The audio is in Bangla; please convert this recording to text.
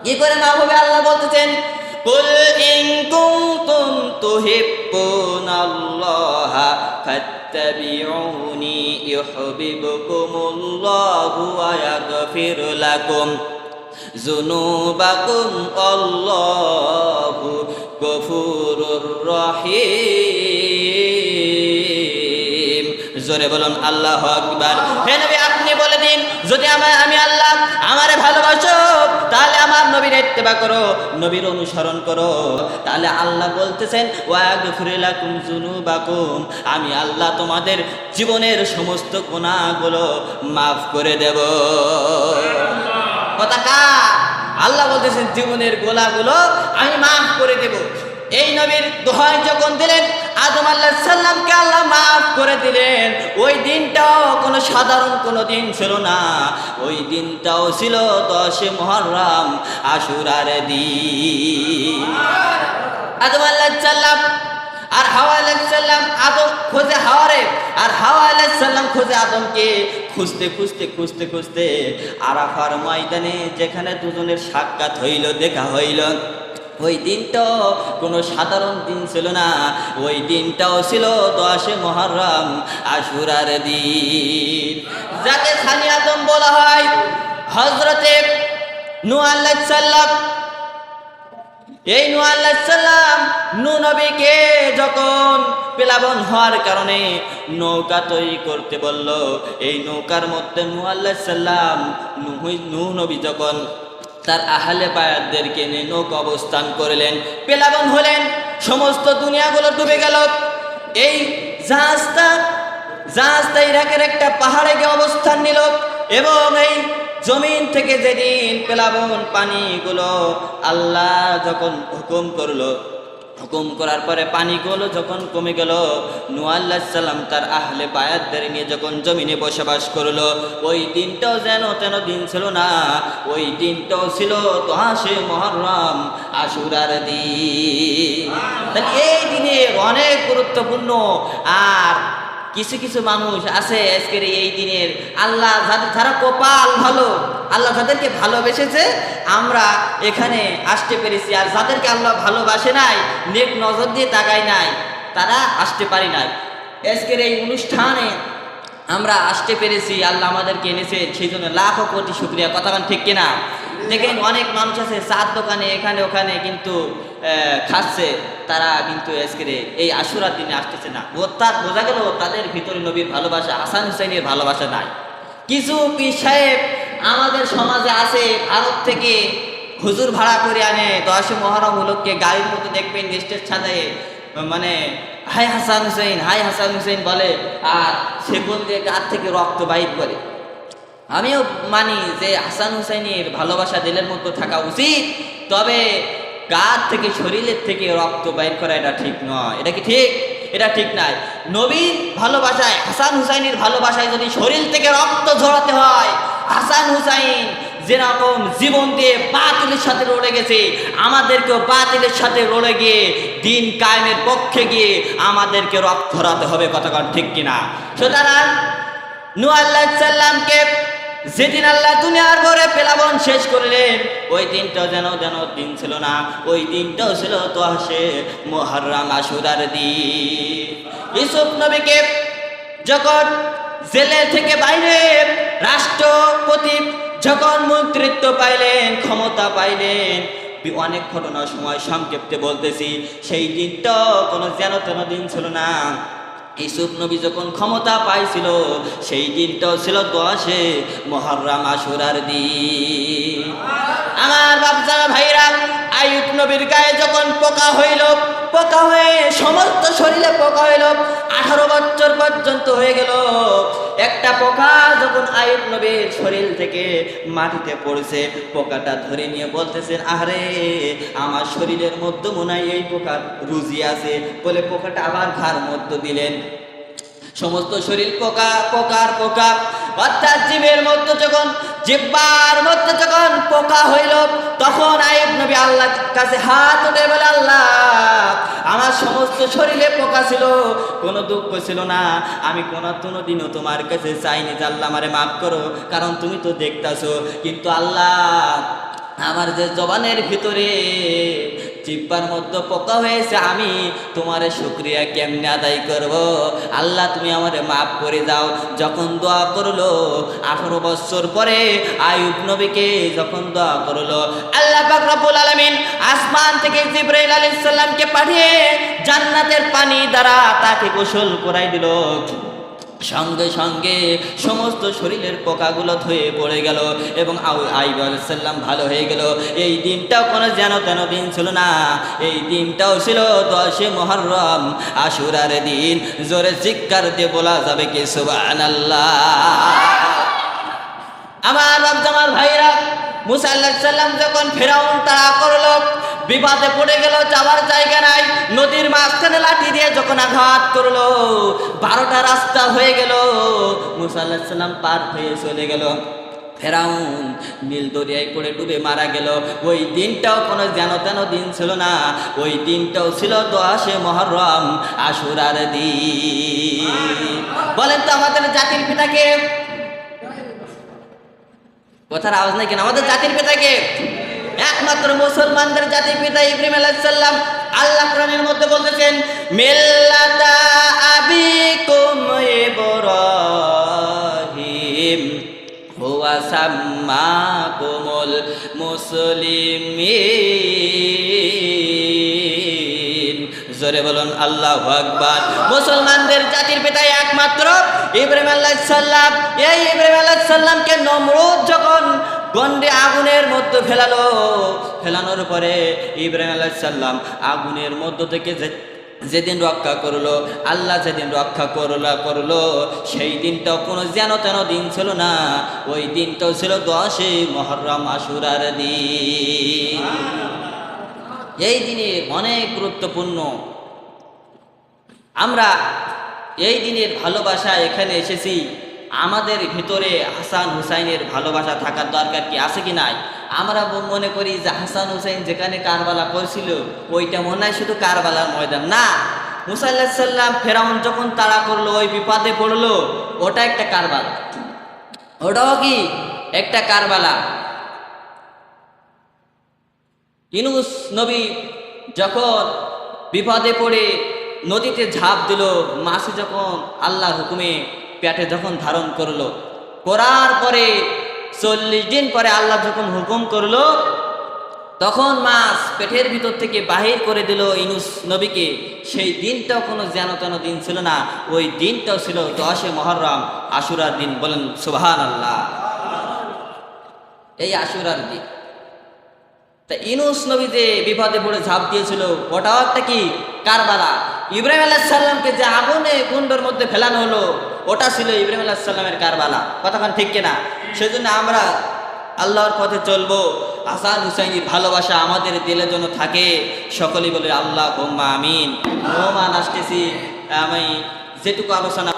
কি করে মাফ হবে? আল্লাহ বলতেছেন, কুল ইন কুনতুম তুহিব্বুনাল্লাহা ফাত্তাবিউনি ইউহিব্বুকুমুল্লাহু ওয়া ইয়াগফির লাকুম যুনুবাকুম আল্লাহু গফুরুর রহিম। জোরে বলুন আল্লাহু আকবার। হে নবী, আপনি বলে দিন, যদি আমি আল্লাহ আমারে ভালোবাসো তাহলে আমার নবীর ইত্তেবা করো, নবীর অনুসরণ করো। তাহলে আল্লাহ বলতেছেন, ওয়াগফির লাকুম যুনুবাকুম, আমি আল্লাহ তোমাদের জীবনের সমস্ত গুনাহগুলো মাফ করে দেব। কথা কার? আল্লাহ বলতেছেন জীবনের গুনাহগুলো আমি মাফ করে দেব। এই নবীর দোহাই যখন দিলেন, আদম আলাইহিস সালামকে আল্লাহ মাফ করে দিলেন। ওই দিনটাও কোনো সাধারণ কোনো দিন ছিল না, ওই দিনটাও ছিল 10 মুহররম, আশুরার দিন। আদম আলাইহিস সালাম আর হাওয়া আলাইহিস সালাম, আদম খোঁজে হাওয়ারে, আর হাওয়া আলাইহিস সালাম খোঁজে আদমকে। খুঁজতে খুঁজতে খুঁজতে খুঁজতে আরাফার ময়দানে যেখানে দুজনের সাক্ষাৎ হইল, দেখা হইল, ওই দিনটাও কোনো সাধারণ দিন ছিল না, ওই দিনটাও ছিল 10 মুহররম, আশুরার দিন। যাকে সানি আদম বলা হয়, হযরতে নূহ আলাইহিস সালাম। এই নূহ আলাইহিস সালাম, নূহ নবীকে যখন প্লাবন হওয়ার কারণে নৌকা তৈরি করতে বলল, এই নৌকার মধ্যে নূহ আলাইহিস সালাম, নূহ নবী যখন তার আহলে বায়াতদেরকে নিয়ে নৌকা অবস্থান করলেন, প্লাবন হলেন, সমস্ত দুনিয়াগুলো ডুবে গেল। এই জাহাজটা ইরাকের একটা পাহাড়ে গিয়ে অবস্থান নিল, এবং এই জমিন থেকে যেদিন প্লাবন পানিগুলো আল্লাহ যখন হুকুম করার পরে পানিগুলো যখন কমে গেল, নূহ আলাইহিস সালাম তার আহলে বায়াতদের নিয়ে যখন জমিনে বসবাস করলো, ওই দিনটাও যেন তেন দিন ছিল না, ওই দিনটাও ছিল 10 মুহররম, আশুরার দিন। এই দিনে অনেক গুরুত্বপূর্ণ। আর কিছু কিছু মানুষ আছে আজকের এই দিনের, আল্লাহ যারা কপাল ভালো, আল্লাহ যাদেরকে ভালোবেসেছে আমরা এখানে আসতে পেরেছি, আর যাদেরকে আল্লাহ ভালোবাসে নাই, নেক নজর দিয়ে তাকায় নাই, তারা আসতে পারি নাই। আজকের এই অনুষ্ঠানে আমরা আসতে পেরেছি, আল্লাহ আমাদেরকে এনেছে, সেই জন্য লাখো কোটি শুকরিয়া। কথা ঠিক কিনা? দেখেন অনেক মানুষ আছে চার দোকানে এখানে ওখানে কিন্তু খাচ্ছে, তারা কিন্তু আজকের এই আশুরার দিনে আসতেছে না। অর্থাৎ বোঝা গেল তাদের ভিতরে নবীর ভালোবাসা, হাসান হুসাইনের ভালোবাসা নাই। কিছু পীর সাহেব আমাদের সমাজে আছে, ভারত থেকে হুজুর ভাড়া করে আনে, 10 মুহররম উপলক্ষে গাড়ির মধ্যে দেখবেন স্টেজ সাজায়ে, মানে হাই হাসান হুসাইন, হাই হাসান হুসাইন বলে, আর সেগুন দিয়ে গাছ থেকে রক্ত বাইর করে। আমিও মানি যে হাসান হুসাইনের ভালোবাসা দিলের মধ্যে থাকা উচিত, তবে গাছ থেকে শরীরের থেকে রক্ত বাইর করা এটা ঠিক নয়। এটা কি ঠিক? এটা ঠিক নাই। নবীর ভালোবাসায়, হাসান হুসাইনের ভালোবাসায় যদি শরীর থেকে রক্ত ঝরাতে হয়, হাসান হুসাইন যেরকম জীবন দিয়ে বাতিলের সাথে লড়ে গেছে, আমাদেরকেও বাতিলের সাথে লড়ে গিয়ে দিন কায়েমের পক্ষে গিয়ে আমাদেরকে রক্ত ঝরাতে হবে। কথা ঠিক কিনা? সুতরাং নূহ আলাইহিস সালামকে যেদিন আল্লাহ দুনিয়ার ভরে প্লাবন শেষ করলেন, ওই দিনটাও যেন দিন ছিল না, ওই দিনটাও ছিল 10 মুহররম, আশুরার দিন। ইউসুফ নবীকে যখন জেলে থেকে বাইরে রাষ্ট্রপতি যখন মন্ত্রিত্ব পাইলেন, ক্ষমতা পাইলেন, অনেক ঘটনা সময় সংক্ষেপে বলতেছি, সেই দিনটাও কোনো যেন তেন দিন ছিল না। ইউসুফ নবী যখন ক্ষমতা পাইছিল, সেই দিনটাও ছিল 10 মুহররম, আশুরার দিন। আমার বাপজানা ভাইরা, আইয়ুব নবীর গায়ে যখন পোকা হইল, পোকা হয়ে সমস্ত শরীরে পোকা হইল, 18 বছর পর্যন্ত হয়ে গেল। একটা পোকা যখন আইয়ুব নবীর শরীর থেকে মাটিতে পড়েছে, পোকাটা ধরে নিয়ে বলতেছেন, আরে আমার শরীরের মধ্যে মনে হয় এই পোকার রুজি আছে, বলে পোকাটা আবার ঘাড় মধ্যে দিলেন। সমস্ত শরীর পোকা, পোকার পোকা, অর্থাৎ জীবের মধ্যে যখন, জিহ্বার মধ্যে যখন পোকা হইল, তখন আইয়ুব নবী আল্লাহর কাছে হাত উঠে বলে, আল্লাহ আমার সমস্ত শরীরে পোকা ছিল, কোনো দুঃখ ছিল না, আমি কোনোদিনও তোমার কাছে চাইনি যে আল্লাহ আমারে মাফ করো, কারণ তুমি তো দেখতাছো। কিন্তু আল্লাহ আমার যে জবানের ভিতরে জিহ্বার মধ্যে পোকা হয়েছে, আমি তোমার শুকরিয়া কেমনে আদায় করব? আল্লাহ তুমি আমারে মাফ করে দাও। যখন দোয়া করলো 18 বছর পরে আইয়ুব নবীকে যখন দোয়া করলো, আল্লাহ পাক রব্বুল আলামিন আসমান থেকে জিবরাইল আলাইহিস সালামকে পাঠিয়ে জান্নাতের পানি দ্বারা তাকে গোসল করাই দিল। সঙ্গে সঙ্গে সমস্ত শরীরের পোকাগুলো ধুয়ে পড়ে গেল এবং আইয়ুব আলাইহিস সালাম ভালো হয়ে গেল। এই দিনটাও কোনো যেন তেন দিন ছিল না, এই দিনটাও ছিল 10 মুহররম, আশুরার দিন। জোরে চিৎকার দিয়ে বলা যাবে কি সুবহানাল্লাহ? আমার বাপ-জামার ভাইরা, মুসা আলাইহিস সালাম যখন ফেরাউন তাড়া করলো, বিপদে পড়ে গেল, যাওয়ার জায়গা নাই, নদীর মাঝখানে লাঠি দিয়ে যখন আঘাত করলো, 12টা রাস্তা হয়ে গেল, মুসা আলাইহিস সালাম পার হয়ে চলে গেল। ফেরাউন নীল দরিয়ায় পড়ে ডুবে মারা গেল। ওই দিনটাও কোনো যেন তেন দিন ছিল না, ওই দিনটাও ছিল 10 মুহররম, আশুরার দিন। বলেন তো আমাদের জাতির পিতাকে, কথার আওয়াজ নাই কেন? আমাদের জাতির পিতাকে, একমাত্র মুসলমানদের জাতির পিতা ইব্রাহিম আলাইহিস সালাম। আল্লাহ কোরআনের মধ্যে বলতেছেন, মিল্লাতা আবিকুম ইব্রাহিম হুয়া সাম্মাকুমুল মুসলিমিন। জোরে বলুন আল্লাহু আকবার। মুসলমানদের জাতির পিতা একমাত্র ইব্রাহিম আলাইহিস সালাম। এই ইব্রাহিম আলাইহিস সালামকে নমরুদ যখন গন্ডে আগুনের মধ্যে ফেলানোর পরে ইব্রাহিম আলাইহিস সালাম আগুনের মধ্য থেকে যেদিন রক্ষা করলো, আল্লাহ যেদিন রক্ষা করলো সেই দিনটাও কোনো যেন তেন দিন ছিল না, ওই দিনটাও ছিল 10 মুহররম, আশুরার দিন। এই দিনে অনেক গুরুত্বপূর্ণ। আমরা এই দিনের ভালোবাসা এখানে এসেছি, আমাদের ভিতরে হাসান হুসাইনের ভালোবাসা থাকার দরকার কি আছে কি নাই? আমরা মনে করি যে হাসান হুসাইন যেখানে কারবালা করছিল ওইটা মনে হয় শুধু কারবালার ময়দান না। মুসা আলাইহিস সালাম ফেরাউন যখন তাড়া করলো, ওই বিপদে পড়লো, ওটা একটা কারবালা, ওটাও কি একটা কারবালা। ইউনূস নবী যখন বিপদে পড়ে নদীতে ঝাঁপ দিল, মাছে যখন আল্লাহর হুকুমে পেটে যখন ধারণ করলো, করার পরে 40 দিন পরে আল্লাহ যখন হুকুম করলো, তখন মাছ পেটের ভিতর থেকে বাহির করে দিল ইউনূস নবীকে। সেই দিনটাও কোনো যেন তেন দিন ছিল না, ওই দিনটাও ছিল 10 মুহররম, আশুরার দিন। বলেন সুবহানাল্লাহ। এই আশুরার দিন তা ইউনূস নবী যে বিপদে পড়ে ঝাঁপ দিয়েছিল, ওটাও একটা কি কারবালা। ইব্রাহিম আলাইহিস সালামকে যে আগুনে কুণ্ডের মধ্যে ফেলানো হলো, ওটা ছিল ইব্রাহিম আলাইহিস সালামের কারবালা। কথাখান ঠিক কিনা? সেজন্য আমরা আল্লাহর পথে চলবো, হাসান হুসাইনের ভালোবাসা আমাদের দিলের জন্য থাকে। সকলেই বলে আল্লাহুম্মা আমিন। মেহমান আসতেছি, আমি যেটুকু আলোচনা